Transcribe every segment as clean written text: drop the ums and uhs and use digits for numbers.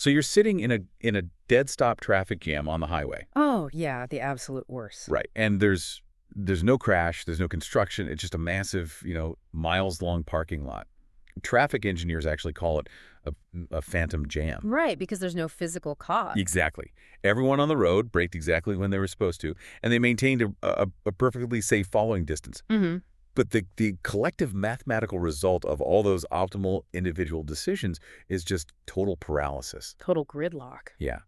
So you're sitting in a dead stop traffic jam on the highway. Oh, yeah, the absolute worst. Right. And there's no crash, there's no construction. It's just a massive, miles long parking lot. Traffic engineers actually call it a phantom jam. Right, because there's no physical cause. Exactly. Everyone on the road braked exactly when they were supposed to, and they maintained a perfectly safe following distance. Mm-hmm. But the collective mathematical result of all those optimal individual decisions is just total paralysis. Total gridlock. Yeah.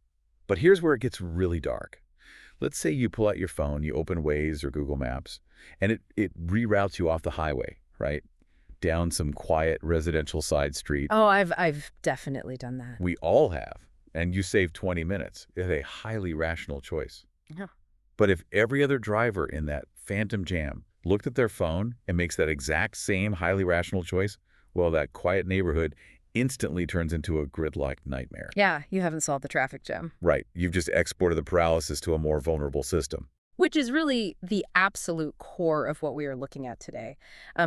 But here's where it gets really dark. Let's say you pull out your phone, you open Waze or Google Maps, and it reroutes you off the highway, right? Down some quiet residential side street. Oh, I've definitely done that. We all have. And you save 20 minutes. It's a highly rational choice. Yeah. But if every other driver in that phantom jam looked at their phone and makes that exact same highly rational choice, well, that quiet neighborhood instantly turns into a gridlock nightmare. Yeah, you haven't solved the traffic jam. Right. You've just exported the paralysis to a more vulnerable system. Which is really the absolute core of what we are looking at today.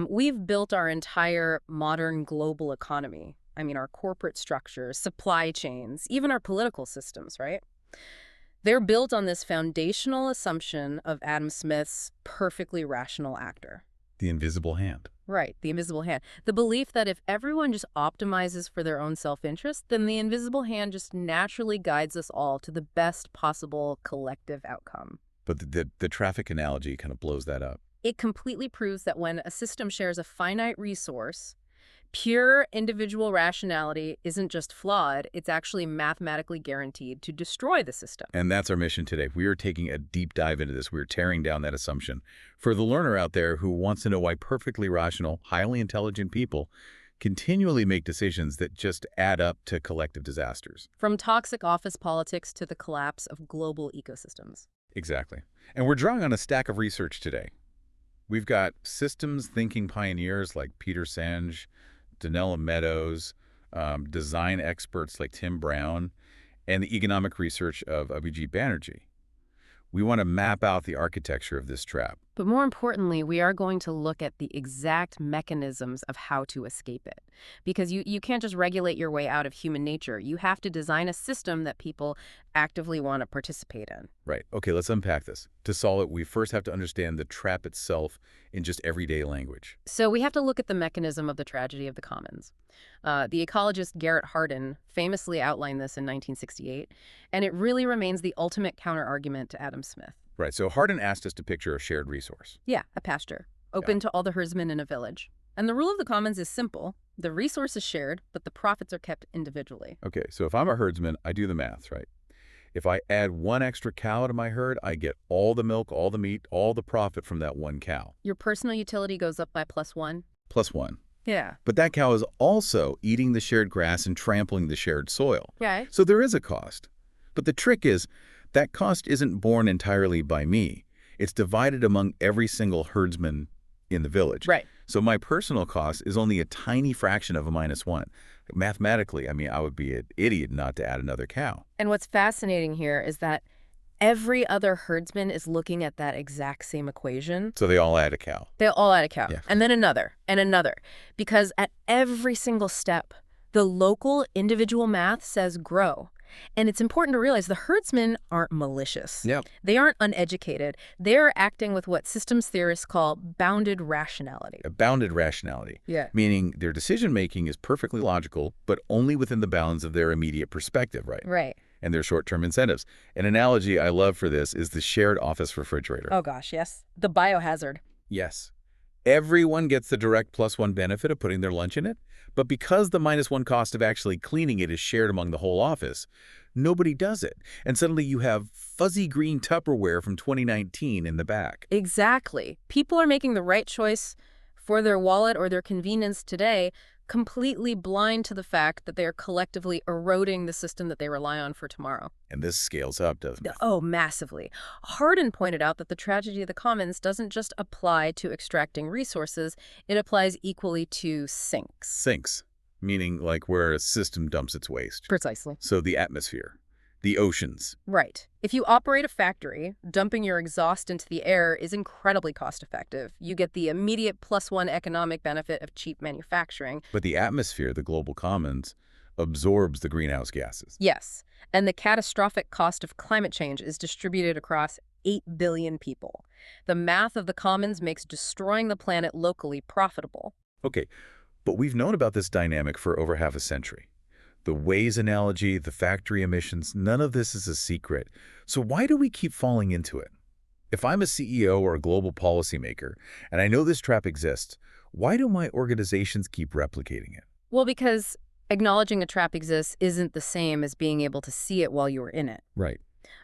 We've built our entire modern global economy. I mean, our corporate structures, supply chains, even our political systems, right? They're built on this foundational assumption of Adam Smith's perfectly rational actor. The invisible hand. Right, the invisible hand. The belief that if everyone just optimizes for their own self-interest, then the invisible hand just naturally guides us all to the best possible collective outcome. But the traffic analogy kind of blows that up. It completely proves that when a system shares a finite resource, pure individual rationality isn't just flawed, it's actually mathematically guaranteed to destroy the system. And that's our mission today. We are taking a deep dive into this. We're tearing down that assumption. For the learner out there who wants to know why perfectly rational, highly intelligent people continually make decisions that just add up to collective disasters. From toxic office politics to the collapse of global ecosystems. Exactly. And we're drawing on a stack of research today. We've got systems thinking pioneers like Peter Senge, Donella Meadows, design experts like Tim Brown, and the economic research of Abhijit Banerjee. We want to map out the architecture of this trap. But more importantly, we are going to look at the exact mechanisms of how to escape it. Because you can't just regulate your way out of human nature. You have to design a system that people actively want to participate in. Right. Okay, let's unpack this. To solve it, we first have to understand the trap itself in just everyday language. So we have to look at the mechanism of the tragedy of the commons. The ecologist Garrett Hardin famously outlined this in 1968, and it really remains the ultimate counterargument to Adam Smith. Right, so Hardin asked us to picture a shared resource. Yeah, a pasture, open to all the herdsmen in a village. And the rule of the commons is simple. The resource is shared, but the profits are kept individually. Okay, so if I'm a herdsman, I do the math, right? If I add one extra cow to my herd, I get all the milk, all the meat, all the profit from that one cow. Your personal utility goes up by +1. +1. Yeah. But that cow is also eating the shared grass and trampling the shared soil. Right. So there is a cost. But the trick is, that cost isn't borne entirely by me. It's divided among every single herdsman in the village. Right. So my personal cost is only a tiny fraction of a -1. Mathematically, I mean, I would be an idiot not to add another cow. And what's fascinating here is that every other herdsman is looking at that exact same equation. So they all add a cow. They all add a cow. Yeah. And then another, and another. Because at every single step, the local individual math says grow. And it's important to realize the herdsmen aren't malicious. Yep. They aren't uneducated. They're acting with what systems theorists call bounded rationality. A bounded rationality. Yeah. Meaning their decision-making is perfectly logical, but only within the bounds of their immediate perspective, right? Right. And their short-term incentives. An analogy I love for this is the shared office refrigerator. Oh, gosh, yes. The biohazard. Yes. Everyone gets the direct +1 benefit of putting their lunch in it, but because the -1 cost of actually cleaning it is shared among the whole office, nobody does it. And suddenly you have fuzzy green Tupperware from 2019 in the back. Exactly. People are making the right choice for their wallet or their convenience today, completely blind to the fact that they are collectively eroding the system that they rely on for tomorrow. And this scales up, doesn't it? Oh, massively. Hardin pointed out that the tragedy of the commons doesn't just apply to extracting resources, it applies equally to sinks. Sinks, meaning like where a system dumps its waste. Precisely. So the atmosphere, the oceans. Right. If you operate a factory, dumping your exhaust into the air is incredibly cost-effective. You get the immediate +1 economic benefit of cheap manufacturing. But the atmosphere, the global commons, absorbs the greenhouse gases. Yes, and the catastrophic cost of climate change is distributed across 8 billion people. The math of the commons makes destroying the planet locally profitable. Okay, but we've known about this dynamic for over half a century. The Waze analogy, the factory emissions, none of this is a secret. So why do we keep falling into it? If I'm a CEO or a global policymaker, and I know this trap exists, why do my organizations keep replicating it? Well, because acknowledging a trap exists isn't the same as being able to see it while you're in it. Right.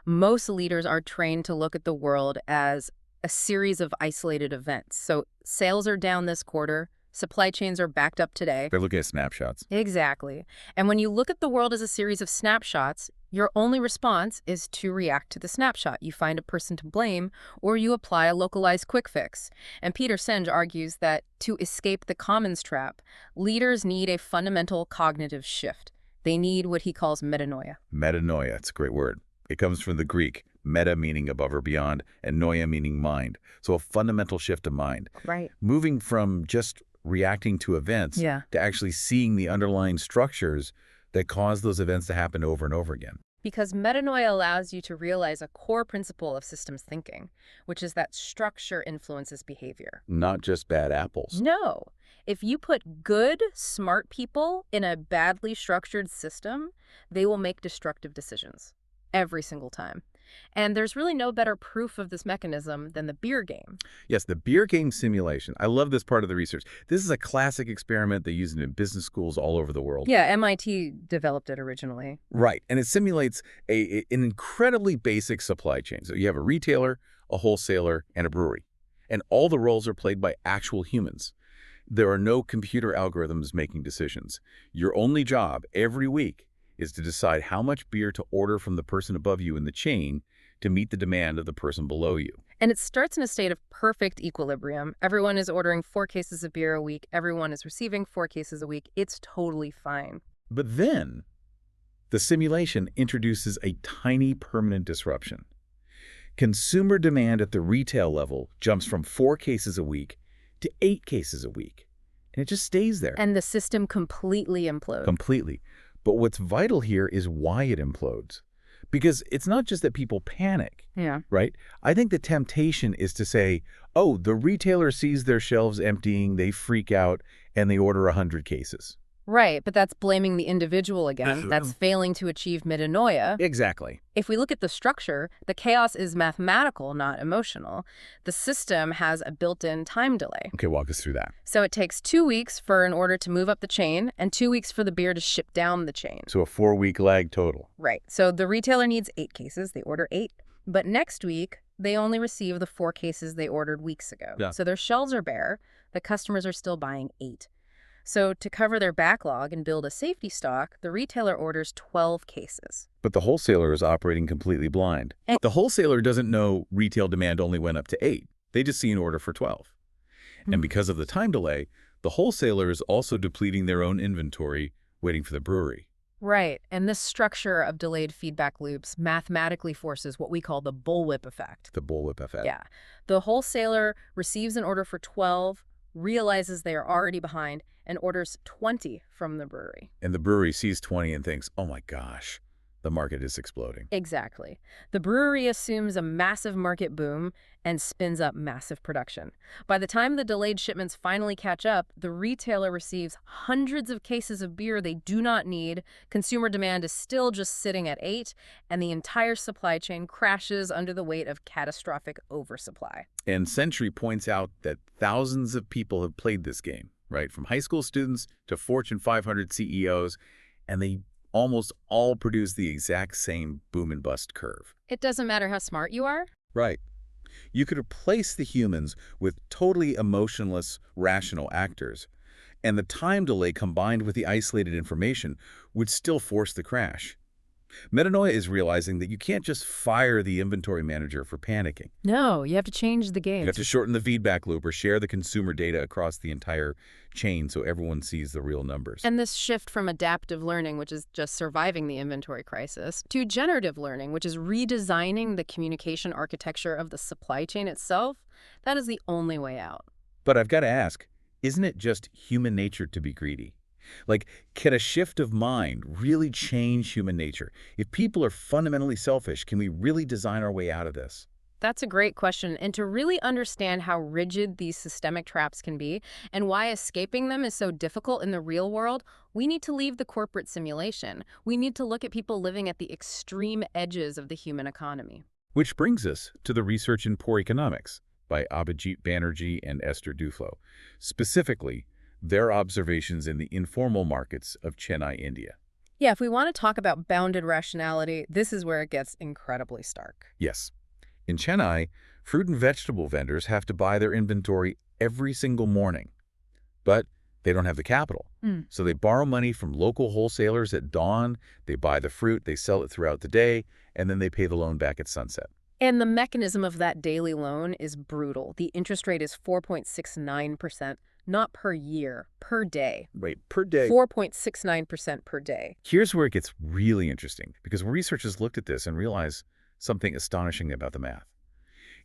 Most leaders are trained to look at the world as a series of isolated events. So sales are down this quarter, supply chains are backed up today. They're looking at snapshots. Exactly. And when you look at the world as a series of snapshots, your only response is to react to the snapshot. You find a person to blame, or you apply a localized quick fix. And Peter Senge argues that to escape the commons trap, leaders need a fundamental cognitive shift. They need what he calls metanoia. Metanoia, it's a great word. It comes from the Greek, meta meaning above or beyond, and noia meaning mind. So a fundamental shift of mind. Right. Moving from just reacting to events Yeah. to actually seeing the underlying structures that cause those events to happen over and over again. Because metanoia allows you to realize a core principle of systems thinking, which is that structure influences behavior. Not just bad apples. No. If you put good, smart people in a badly structured system, they will make destructive decisions every single time. And there's really no better proof of this mechanism than the beer game. Yes, the beer game simulation. I love this part of the research. This is a classic experiment. They use it in business schools all over the world. Yeah, MIT developed it originally. Right. And it simulates an incredibly basic supply chain. So you have a retailer, a wholesaler, and a brewery. And all the roles are played by actual humans. There are no computer algorithms making decisions. Your only job every week is to decide how much beer to order from the person above you in the chain to meet the demand of the person below you. And it starts in a state of perfect equilibrium. Everyone is ordering 4 cases of beer a week. Everyone is receiving 4 cases a week. It's totally fine. But then, the simulation introduces a tiny permanent disruption. Consumer demand at the retail level jumps from 4 cases a week to 8 cases a week. And it just stays there. And the system completely implodes. Completely. But what's vital here is why it implodes. Because it's not just that people panic, Yeah. right? I think the temptation is to say, oh, the retailer sees their shelves emptying, they freak out, and they order 100 cases. Right, but that's blaming the individual again. That's failing to achieve metanoia. Exactly. If we look at the structure, the chaos is mathematical, not emotional. The system has a built-in time delay. Okay, walk us through that. So it takes 2 weeks for an order to move up the chain and 2 weeks for the beer to ship down the chain. So a 4-week lag total. Right. So the retailer needs 8 cases. They order 8. But next week, they only receive the 4 cases they ordered weeks ago. Yeah. So their shelves are bare. The customers are still buying 8. So to cover their backlog and build a safety stock, the retailer orders 12 cases. But the wholesaler is operating completely blind. And- The wholesaler doesn't know retail demand only went up to 8. They just see an order for 12. And because of the time delay, the wholesaler is also depleting their own inventory, waiting for the brewery. Right. And this structure of delayed feedback loops mathematically forces what we call the bullwhip effect. The bullwhip effect. Yeah. The wholesaler receives an order for 12, realizes they are already behind, and orders 20 from the brewery. And the brewery sees 20 and thinks, oh my gosh, the market is exploding. Exactly. The brewery assumes a massive market boom and spins up massive production. By the time the delayed shipments finally catch up, the retailer receives hundreds of cases of beer they do not need, consumer demand is still just sitting at 8, and the entire supply chain crashes under the weight of catastrophic oversupply. And Century points out that thousands of people have played this game, right? From high school students to Fortune 500 CEOs, and they almost all produce the exact same boom and bust curve. It doesn't matter how smart you are. Right. You could replace the humans with totally emotionless, rational actors, and the time delay combined with the isolated information would still force the crash. Metanoia is realizing that you can't just fire the inventory manager for panicking. No, you have to change the game. You have to shorten the feedback loop or share the consumer data across the entire chain so everyone sees the real numbers. And this shift from adaptive learning, which is just surviving the inventory crisis, to generative learning, which is redesigning the communication architecture of the supply chain itself, that is the only way out. But I've got to ask, isn't it just human nature to be greedy? Like, can a shift of mind really change human nature? If people are fundamentally selfish, can we really design our way out of this? That's a great question. And to really understand how rigid these systemic traps can be and why escaping them is so difficult in the real world, we need to leave the corporate simulation. We need to look at people living at the extreme edges of the human economy. Which brings us to the research in poor economics by Abhijit Banerjee and Esther Duflo, specifically their observations in the informal markets of Chennai, India. Yeah, if we want to talk about bounded rationality, this is where it gets incredibly stark. Yes. In Chennai, fruit and vegetable vendors have to buy their inventory every single morning. But they don't have the capital. So they borrow money from local wholesalers at dawn, they buy the fruit, they sell it throughout the day, and then they pay the loan back at sunset. And the mechanism of that daily loan is brutal. The interest rate is 4.69%, not per year, per day. Wait, per day? 4.69% per day. Here's where it gets really interesting, because researchers looked at this and realized something astonishing about the math.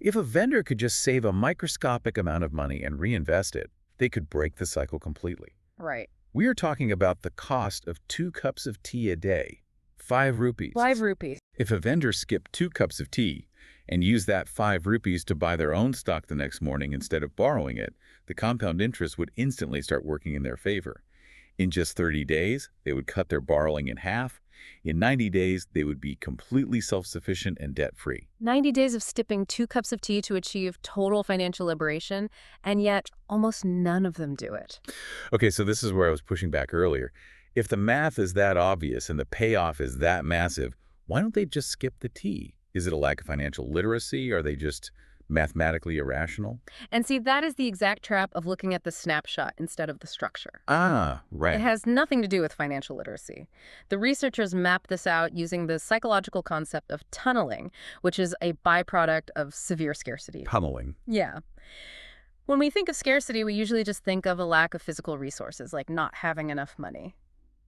If a vendor could just save a microscopic amount of money and reinvest it, they could break the cycle completely. Right. We are talking about the cost of 2 cups of tea a day, 5 rupees. 5 rupees. If a vendor skipped 2 cups of tea and used that 5 rupees to buy their own stock the next morning instead of borrowing it, the compound interest would instantly start working in their favor. In just 30 days, they would cut their borrowing in half. In 90 days, they would be completely self-sufficient and debt-free. 90 days of sipping 2 cups of tea to achieve total financial liberation, and yet almost none of them do it. Okay, so this is where I was pushing back earlier. If the math is that obvious and the payoff is that massive, why don't they just skip the tea? Is it a lack of financial literacy? Are they just mathematically irrational? And see, that is the exact trap of looking at the snapshot instead of the structure. Ah, right. It has nothing to do with financial literacy. The researchers mapped this out using the psychological concept of tunneling, which is a byproduct of severe scarcity. Tunneling. Yeah. When we think of scarcity, we usually just think of a lack of physical resources, like not having enough money.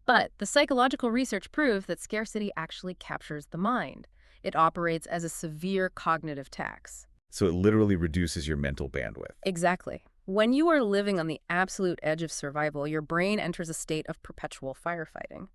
But the psychological research proves that scarcity actually captures the mind. It operates as a severe cognitive tax. So it literally reduces your mental bandwidth. Exactly. When you are living on the absolute edge of survival, your brain enters a state of perpetual firefighting.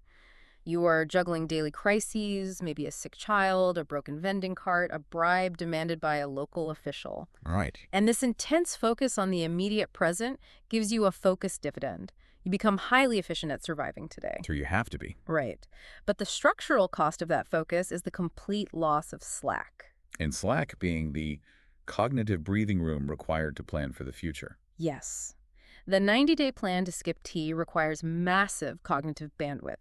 You are juggling daily crises, maybe a sick child, a broken vending cart, a bribe demanded by a local official. Right. And this intense focus on the immediate present gives you a focused dividend. You become highly efficient at surviving today. So you have to be. Right. But the structural cost of that focus is the complete loss of slack. And slack being the cognitive breathing room required to plan for the future. Yes. The 90-day plan to skip tea requires massive cognitive bandwidth.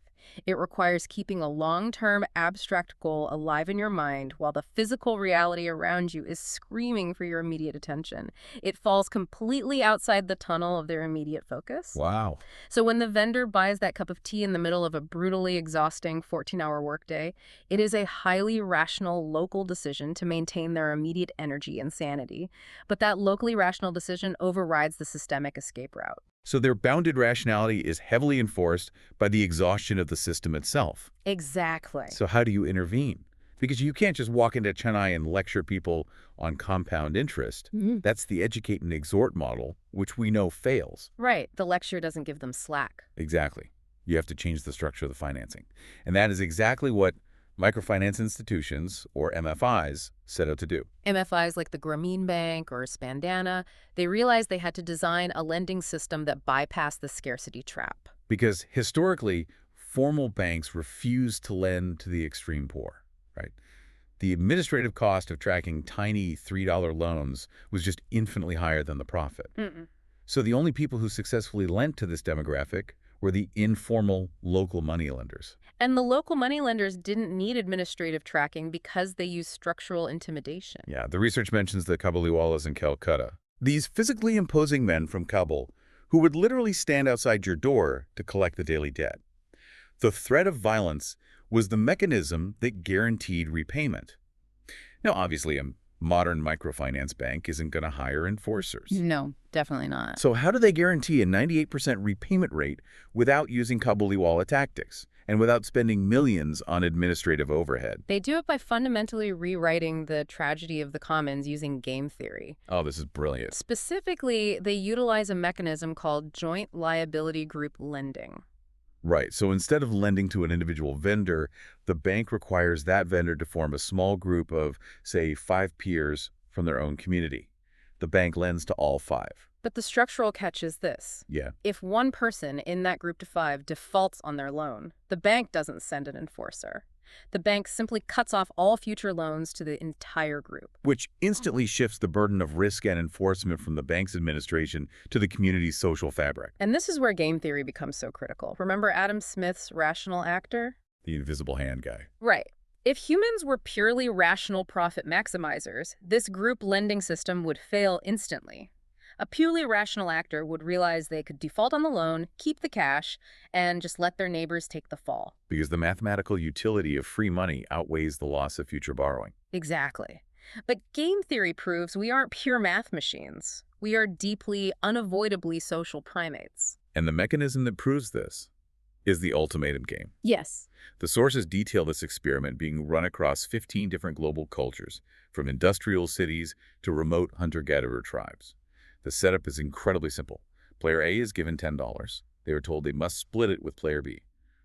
It requires keeping a long-term abstract goal alive in your mind while the physical reality around you is screaming for your immediate attention. It falls completely outside the tunnel of their immediate focus. Wow. So when the vendor buys that cup of tea in the middle of a brutally exhausting 14-hour workday, it is a highly rational local decision to maintain their immediate energy and sanity. But that locally rational decision overrides the systemic escape route. So their bounded rationality is heavily enforced by the exhaustion of the system itself. Exactly. So how do you intervene? Because you can't just walk into Chennai and lecture people on compound interest. That's the educate and exhort model, which we know fails. Right. The lecture doesn't give them slack. Exactly. You have to change the structure of the financing. And that is exactly what microfinance institutions, or MFIs, set out to do. MFIs like the Grameen Bank or Spandana, they realized they had to design a lending system that bypassed the scarcity trap. Because historically, formal banks refused to lend to the extreme poor, right? The administrative cost of tracking tiny $3 loans was just infinitely higher than the profit. So the only people who successfully lent to this demographic were the informal local moneylenders. And the local moneylenders didn't need administrative tracking because they used structural intimidation. Yeah, the research mentions the Kabuliwalas in Calcutta. These physically imposing men from Kabul who would literally stand outside your door to collect the daily debt. The threat of violence was the mechanism that guaranteed repayment. Now, obviously, a modern microfinance bank isn't going to hire enforcers. No, definitely not. So how do they guarantee a 98% repayment rate without using Kabuliwala tactics and without spending millions on administrative overhead? They do it by fundamentally rewriting the tragedy of the commons using game theory. Oh, this is brilliant. Specifically, they utilize a mechanism called joint liability group lending. Right. So instead of lending to an individual vendor, the bank requires that vendor to form a small group of, say, 5 peers from their own community. The bank lends to all 5. But the structural catch is this. Yeah. If one person in that group of 5 defaults on their loan, the bank doesn't send an enforcer. The bank simply cuts off all future loans to the entire group. Which instantly shifts the burden of risk and enforcement from the bank's administration to the community's social fabric. And this is where game theory becomes so critical. Remember Adam Smith's rational actor? The invisible hand guy. Right. If humans were purely rational profit maximizers, this group lending system would fail instantly. A purely rational actor would realize they could default on the loan, keep the cash, and just let their neighbors take the fall. Because the mathematical utility of free money outweighs the loss of future borrowing. Exactly. But game theory proves we aren't pure math machines. We are deeply, unavoidably social primates. And the mechanism that proves this is the ultimatum game. Yes. The sources detail this experiment being run across 15 different global cultures, from industrial cities to remote hunter-gatherer tribes. The setup is incredibly simple. Player A is given $10. They are told they must split it with Player B.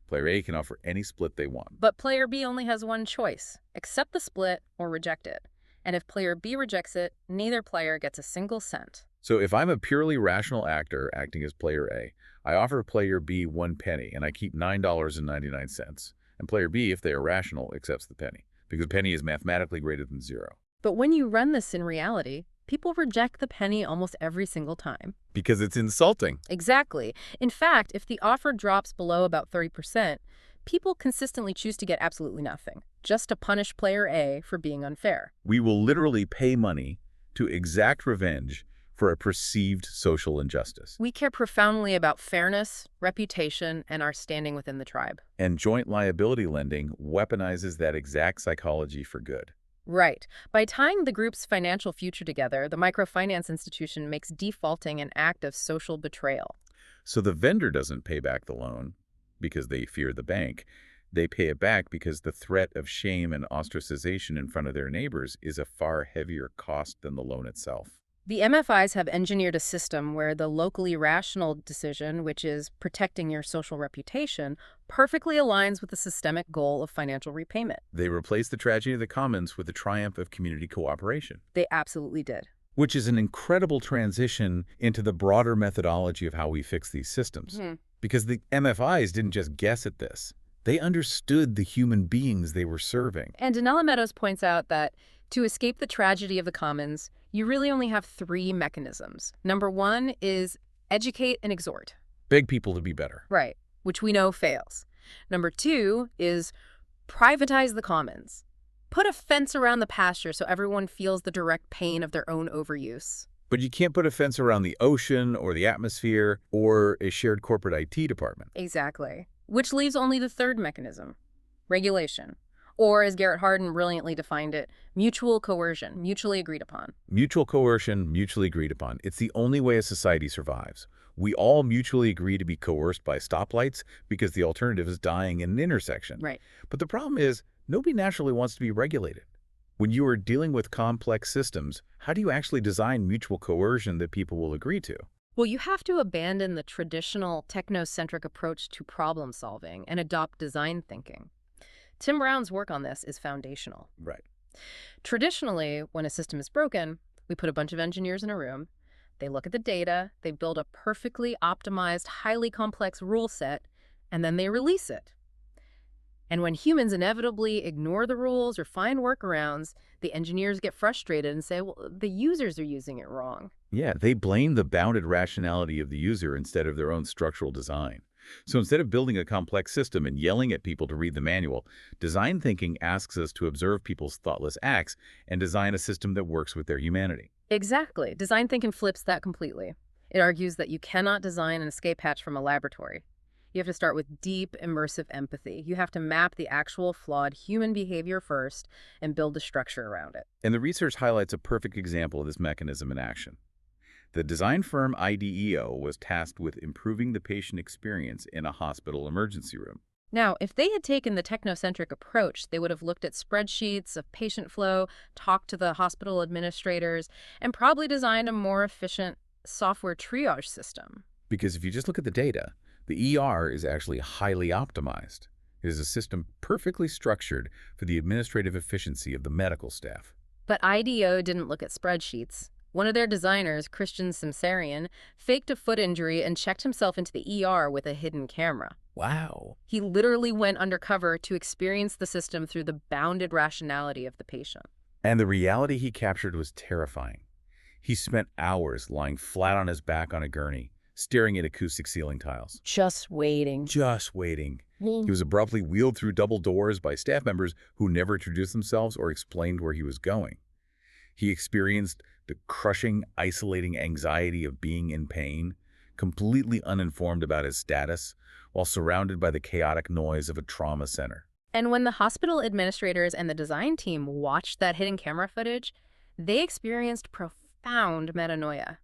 Player A can offer any split they want. But Player B only has one choice: accept the split or reject it. And if Player B rejects it, neither player gets a single cent. So if I'm a purely rational actor acting as Player A, I offer Player B 1 penny and I keep $9.99. And Player B, if they are rational, accepts the penny, because a penny is mathematically greater than 0. But when you run this in reality, people reject the penny almost every single time. Because it's insulting. Exactly. In fact, if the offer drops below about 30%, people consistently choose to get absolutely nothing, just to punish Player A for being unfair. We will literally pay money to exact revenge for a perceived social injustice. We care profoundly about fairness, reputation, and our standing within the tribe. And joint liability lending weaponizes that exact psychology for good. Right. By tying the group's financial future together, the microfinance institution makes defaulting an act of social betrayal. So the vendor doesn't pay back the loan because they fear the bank. They pay it back because the threat of shame and ostracization in front of their neighbors is a far heavier cost than the loan itself. The MFIs have engineered a system where the locally rational decision, which is protecting your social reputation, perfectly aligns with the systemic goal of financial repayment. They replace the tragedy of the commons with the triumph of community cooperation. They absolutely did. Which is an incredible transition into the broader methodology of how we fix these systems. Because the MFIs didn't just guess at this. They understood the human beings they were serving. And Donella Meadows points out that to escape the tragedy of the commons, you really only have 3 mechanisms. Number 1 is educate and exhort. Beg people to be better. Right, which we know fails. Number 2 is privatize the commons. Put a fence around the pasture so everyone feels the direct pain of their own overuse. But you can't put a fence around the ocean or the atmosphere or a shared corporate IT department. Exactly. Which leaves only the 3rd mechanism, regulation. Or, as Garrett Hardin brilliantly defined it, mutual coercion, mutually agreed upon. Mutual coercion, mutually agreed upon. It's the only way a society survives. We all mutually agree to be coerced by stoplights because the alternative is dying in an intersection. Right. But the problem is, nobody naturally wants to be regulated. When you are dealing with complex systems, how do you actually design mutual coercion that people will agree to? Well, you have to abandon the traditional technocentric approach to problem solving and adopt design thinking. Tim Brown's work on this is foundational. Right. Traditionally, when a system is broken, we put a bunch of engineers in a room, they look at the data, they build a perfectly optimized, highly complex rule set, and then they release it. And when humans inevitably ignore the rules or find workarounds, the engineers get frustrated and say, well, the users are using it wrong. Yeah, they blame the bounded rationality of the user instead of their own structural design. So instead of building a complex system and yelling at people to read the manual, design thinking asks us to observe people's thoughtless acts and design a system that works with their humanity. Exactly. Design thinking flips that completely. It argues that you cannot design an escape hatch from a laboratory. You have to start with deep, immersive empathy. You have to map the actual flawed human behavior first and build the structure around it. And the research highlights a perfect example of this mechanism in action. The design firm IDEO was tasked with improving the patient experience in a hospital emergency room. Now, if they had taken the technocentric approach, they would have looked at spreadsheets of patient flow, talked to the hospital administrators, and probably designed a more efficient software triage system. Because if you just look at the data, The ER is actually highly optimized. It is a system perfectly structured for the administrative efficiency of the medical staff. But IDEO didn't look at spreadsheets. One of their designers, Christian Simsarian, faked a foot injury and checked himself into the ER with a hidden camera. Wow. He literally went undercover to experience the system through the bounded rationality of the patient. And the reality he captured was terrifying. He spent hours lying flat on his back on a gurney, staring at acoustic ceiling tiles. Just waiting. Just waiting. He was abruptly wheeled through double doors by staff members who never introduced themselves or explained where he was going. He experienced the crushing, isolating anxiety of being in pain, completely uninformed about his status, while surrounded by the chaotic noise of a trauma center. And when the hospital administrators and the design team watched that hidden camera footage, they experienced profound metanoia.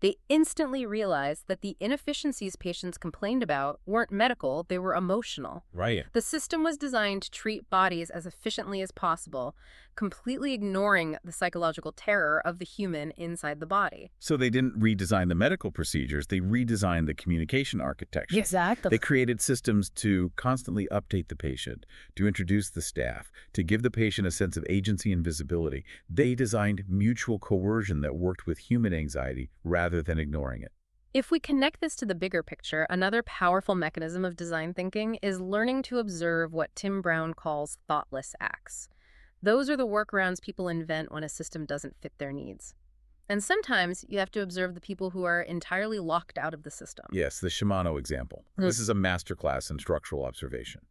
They instantly realized that the inefficiencies patients complained about weren't medical, they were emotional. Right. The system was designed to treat bodies as efficiently as possible, completely ignoring the psychological terror of the human inside the body. So they didn't redesign the medical procedures, they redesigned the communication architecture. Exactly. They created systems to constantly update the patient, to introduce the staff, to give the patient a sense of agency and visibility. They designed mutual coercion that worked with human anxiety rather than ignoring it. If we connect this to the bigger picture, another powerful mechanism of design thinking is learning to observe what Tim Brown calls thoughtless acts. Those are the workarounds people invent when a system doesn't fit their needs. And sometimes you have to observe the people who are entirely locked out of the system. Yes, the Shimano example. This is a masterclass in structural observation.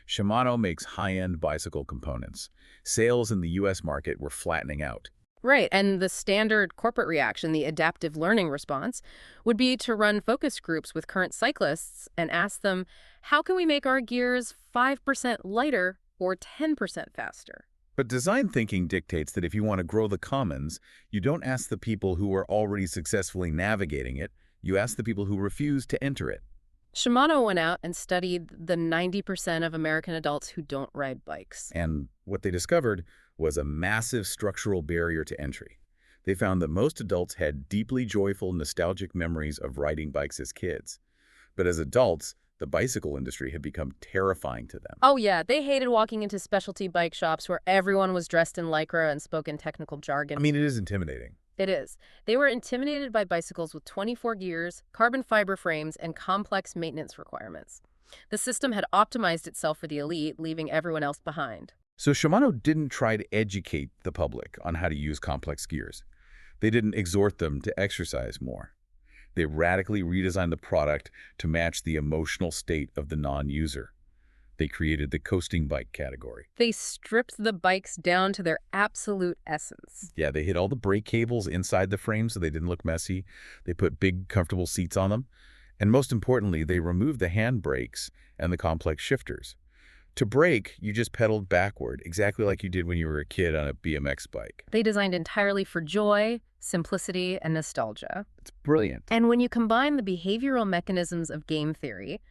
Shimano makes high-end bicycle components. Sales in the U.S. market were flattening out. Right, and the standard corporate reaction, the adaptive learning response, would be to run focus groups with current cyclists and ask them, how can we make our gears 5% lighter or 10% faster? But design thinking dictates that if you want to grow the commons, you don't ask the people who are already successfully navigating it, you ask the people who refuse to enter it. Shimano went out and studied the 90% of American adults who don't ride bikes. And what they discovered was a massive structural barrier to entry. They found that most adults had deeply joyful, nostalgic memories of riding bikes as kids. But as adults, the bicycle industry had become terrifying to them. Oh yeah, they hated walking into specialty bike shops where everyone was dressed in Lycra and spoke in technical jargon. I mean, it is intimidating. It is. They were intimidated by bicycles with 24 gears, carbon fiber frames, and complex maintenance requirements. The system had optimized itself for the elite, leaving everyone else behind. So Shimano didn't try to educate the public on how to use complex gears. They didn't exhort them to exercise more. They radically redesigned the product to match the emotional state of the non-user. They created the coasting bike category. They stripped the bikes down to their absolute essence. Yeah, they hid all the brake cables inside the frame so they didn't look messy. They put big, comfortable seats on them. And most importantly, they removed the hand brakes and the complex shifters. To brake, you just pedaled backward, exactly like you did when you were a kid on a BMX bike. They designed entirely for joy, simplicity, and nostalgia. It's brilliant. And when you combine the behavioral mechanisms of game theory,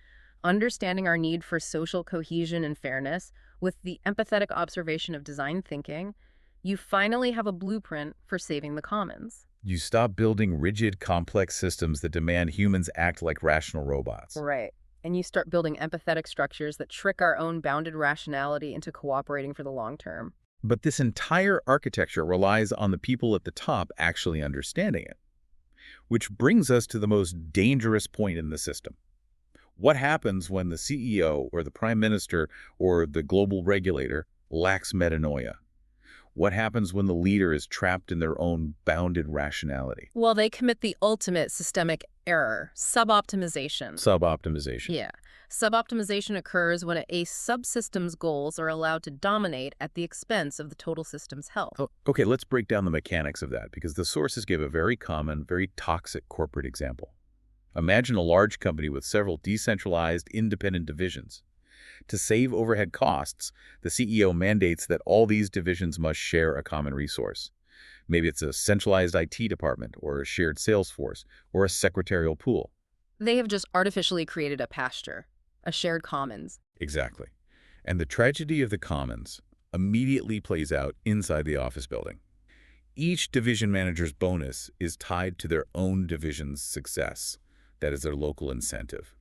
understanding our need for social cohesion and fairness, with the empathetic observation of design thinking, you finally have a blueprint for saving the commons. You stop building rigid, complex systems that demand humans act like rational robots. Right. And you start building empathetic structures that trick our own bounded rationality into cooperating for the long term. But this entire architecture relies on the people at the top actually understanding it. Which brings us to the most dangerous point in the system. What happens when the CEO or the Prime Minister or the global regulator lacks metanoia? What happens when the leader is trapped in their own bounded rationality? Well, they commit the ultimate systemic error, suboptimization. Suboptimization. Yeah. Suboptimization occurs when a subsystem's goals are allowed to dominate at the expense of the total system's health. Oh, okay, let's break down the mechanics of that, because the sources give a very common, very toxic corporate example. Imagine a large company with several decentralized, independent divisions. To save overhead costs, the CEO mandates that all these divisions must share a common resource. Maybe it's a centralized IT department, or a shared sales force, or a secretarial pool. They have just artificially created a pasture, a shared commons. Exactly. And the tragedy of the commons immediately plays out inside the office building. Each division manager's bonus is tied to their own division's success. That is their local incentive.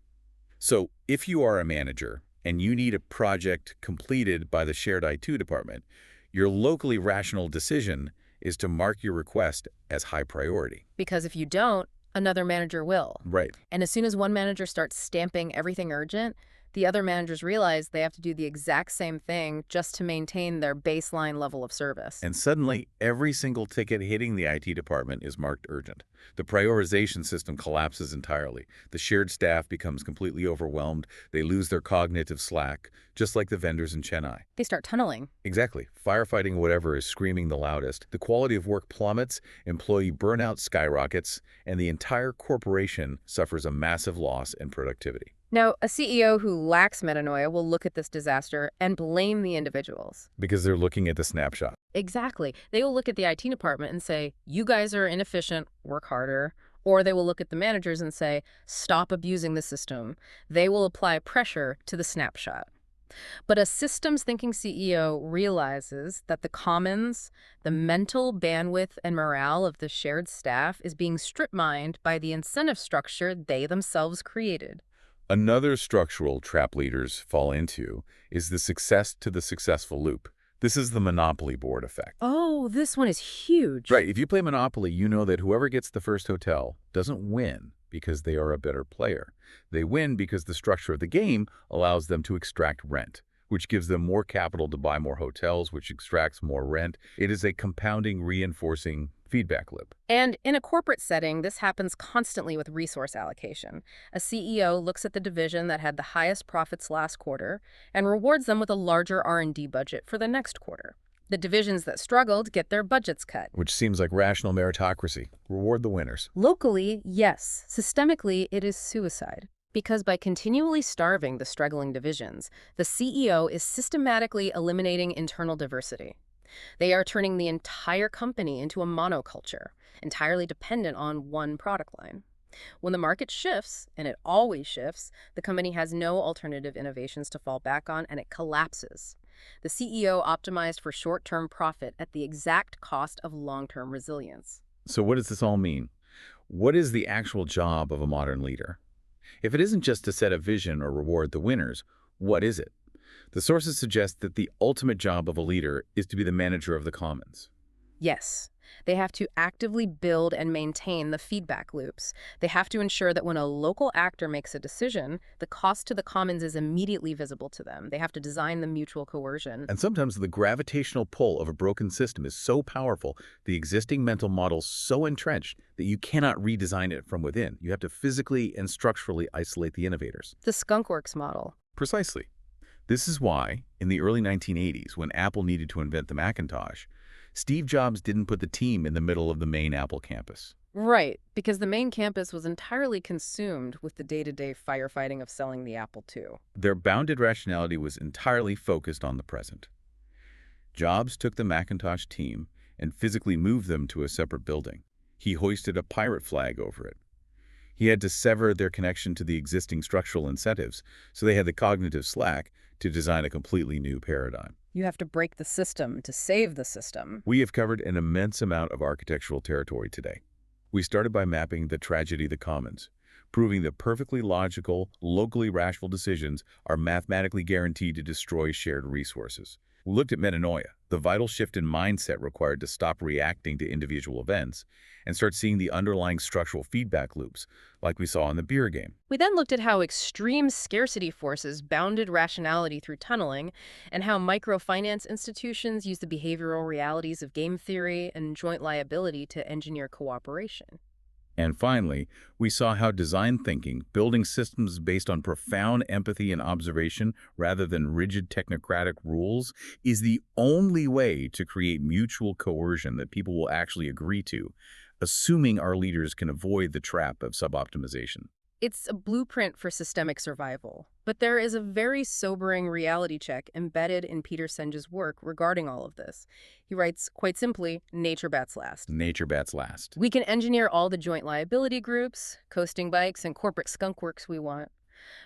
So if you are a manager and you need a project completed by the shared IT department, your locally rational decision is to mark your request as high priority. Because if you don't, another manager will. Right. And as soon as one manager starts stamping everything urgent, the other managers realize they have to do the exact same thing just to maintain their baseline level of service. And suddenly, every single ticket hitting the IT department is marked urgent. The prioritization system collapses entirely. The shared staff becomes completely overwhelmed. They lose their cognitive slack, just like the vendors in Chennai. They start tunneling. Exactly. Firefighting whatever is screaming the loudest. The quality of work plummets, employee burnout skyrockets, and the entire corporation suffers a massive loss in productivity. Now, a CEO who lacks metanoia will look at this disaster and blame the individuals. Because they're looking at the snapshot. Exactly. They will look at the IT department and say, you guys are inefficient, work harder. Or they will look at the managers and say, stop abusing the system. They will apply pressure to the snapshot. But a systems-thinking CEO realizes that the commons, the mental bandwidth and morale of the shared staff is being strip-mined by the incentive structure they themselves created. Another structural trap leaders fall into is the success to the successful loop. This is the Monopoly board effect. Oh, this one is huge. Right. If you play Monopoly, you know that whoever gets the first hotel doesn't win because they are a better player. They win because the structure of the game allows them to extract rent, which gives them more capital to buy more hotels, which extracts more rent. It is a compounding, reinforcing feedback loop. And in a corporate setting, this happens constantly with resource allocation. A CEO looks at the division that had the highest profits last quarter and rewards them with a larger R&D budget for the next quarter. The divisions that struggled get their budgets cut. Which seems like rational meritocracy. Reward the winners. Locally, yes. Systemically, it is suicide. Because by continually starving the struggling divisions, the CEO is systematically eliminating internal diversity. They are turning the entire company into a monoculture, entirely dependent on one product line. When the market shifts, and it always shifts, the company has no alternative innovations to fall back on, and it collapses. The CEO optimized for short-term profit at the exact cost of long-term resilience. So what does this all mean? What is the actual job of a modern leader? If it isn't just to set a vision or reward the winners, what is it? The sources suggest that the ultimate job of a leader is to be the manager of the commons. Yes, they have to actively build and maintain the feedback loops. They have to ensure that when a local actor makes a decision, the cost to the commons is immediately visible to them. They have to design the mutual coercion. And sometimes the gravitational pull of a broken system is so powerful, the existing mental model so entrenched, that you cannot redesign it from within. You have to physically and structurally isolate the innovators. The skunkworks model. Precisely. This is why, in the early 1980s, when Apple needed to invent the Macintosh, Steve Jobs didn't put the team in the middle of the main Apple campus. Right, because the main campus was entirely consumed with the day-to-day firefighting of selling the Apple II. Their bounded rationality was entirely focused on the present. Jobs took the Macintosh team and physically moved them to a separate building. He hoisted a pirate flag over it. He had to sever their connection to the existing structural incentives, so they had the cognitive slack to design a completely new paradigm. You have to break the system to save the system. We have covered an immense amount of architectural territory today. We started by mapping the tragedy of the commons, proving that perfectly logical, locally rational decisions are mathematically guaranteed to destroy shared resources. We looked at metanoia, the vital shift in mindset required to stop reacting to individual events and start seeing the underlying structural feedback loops, like we saw in the beer game. We then looked at how extreme scarcity forces bounded rationality through tunneling, and how microfinance institutions use the behavioral realities of game theory and joint liability to engineer cooperation. And finally, we saw how design thinking, building systems based on profound empathy and observation rather than rigid technocratic rules, is the only way to create mutual coercion that people will actually agree to, assuming our leaders can avoid the trap of suboptimization. It's a blueprint for systemic survival, but there is a very sobering reality check embedded in Peter Senge's work regarding all of this. He writes, quite simply, nature bats last. Nature bats last. We can engineer all the joint liability groups, coasting bikes, and corporate skunkworks we want.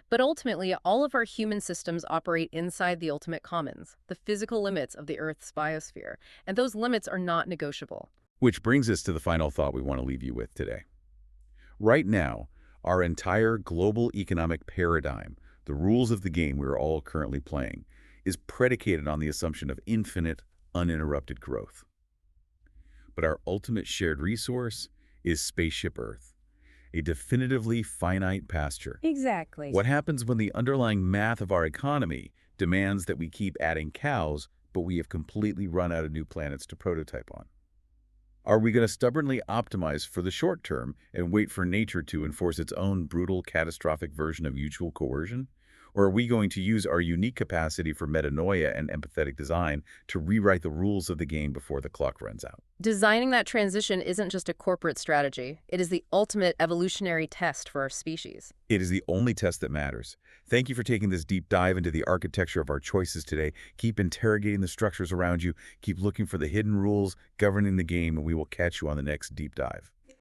But ultimately, all of our human systems operate inside the ultimate commons, the physical limits of the Earth's biosphere, and those limits are not negotiable. Which brings us to the final thought we want to leave you with today. Right now, Our entire global economic paradigm, the rules of the game we're all currently playing, is predicated on the assumption of infinite, uninterrupted growth. But our ultimate shared resource is Spaceship Earth, a definitively finite pasture. Exactly. What happens when the underlying math of our economy demands that we keep adding cows, but we have completely run out of new planets to prototype on? Are we going to stubbornly optimize for the short term and wait for nature to enforce its own brutal, catastrophic version of mutual coercion? Or are we going to use our unique capacity for metanoia and empathetic design to rewrite the rules of the game before the clock runs out? Designing that transition isn't just a corporate strategy. It is the ultimate evolutionary test for our species. It is the only test that matters. Thank you for taking this deep dive into the architecture of our choices today. Keep interrogating the structures around you. Keep looking for the hidden rules governing the game, and we will catch you on the next deep dive.